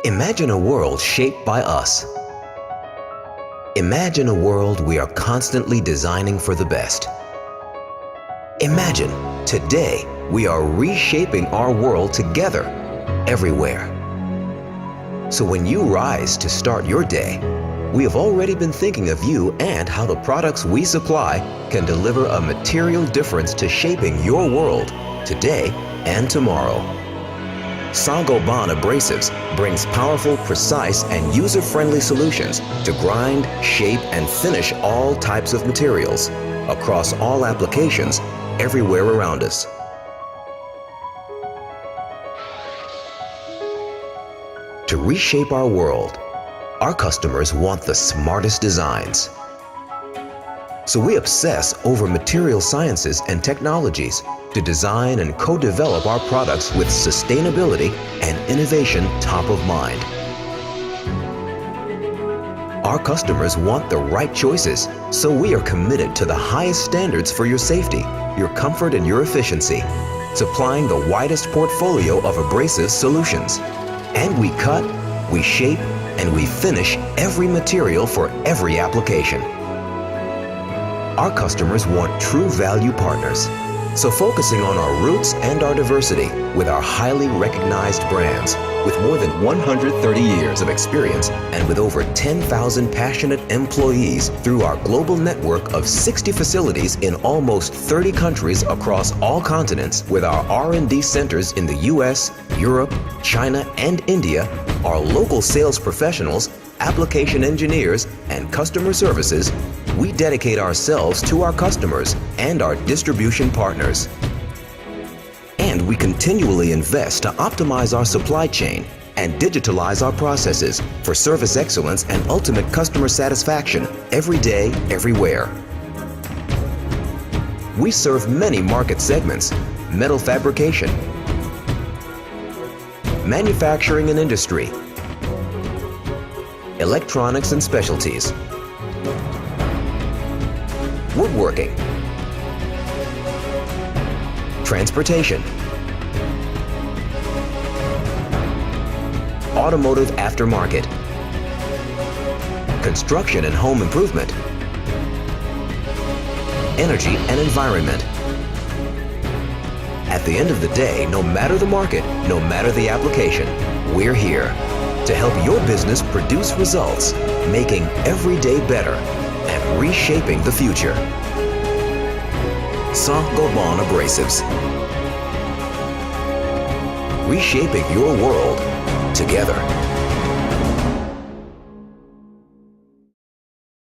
Imagine a world shaped by us. Imagine a world we are constantly designing for the best. Imagine, today, we are reshaping our world together, everywhere. So when you rise to start your day, we have already been thinking of you and how the products we supply can deliver a material difference to shaping your world, today and tomorrow. Saint-Gobain Abrasives brings powerful, precise, and user-friendly solutions to grind, shape, and finish all types of materials across all applications everywhere around us. To reshape our world, our customers want the smartest designs. So we obsess over material sciences and technologies to design and co-develop our products with sustainability and innovation top of mind. Our customers want the right choices, so we are committed to the highest standards for your safety, your comfort, and your efficiency, supplying the widest portfolio of abrasive solutions. And we cut, we shape, and we finish every material for every application. Our customers want true value partners. So focusing on our roots and our diversity with our highly recognized brands, with more than 130 years of experience and with over 10,000 passionate employees through our global network of 60 facilities in almost 30 countries across all continents, with our R&D centers in the US, Europe, China, and India, our local sales professionals, application engineers, and customer services, we dedicate ourselves to our customers and our distribution partners. And we continually invest to optimize our supply chain and digitalize our processes for service excellence and ultimate customer satisfaction every day, everywhere. We serve many market segments: metal fabrication, manufacturing and industry, electronics and specialties, woodworking, transportation, automotive aftermarket, construction and home improvement, energy and environment. At the end of the day, no matter the market, no matter the application, we're here to help your business produce results, making every day better and reshaping the future. Saint-Gobain Abrasives. Reshaping your world together.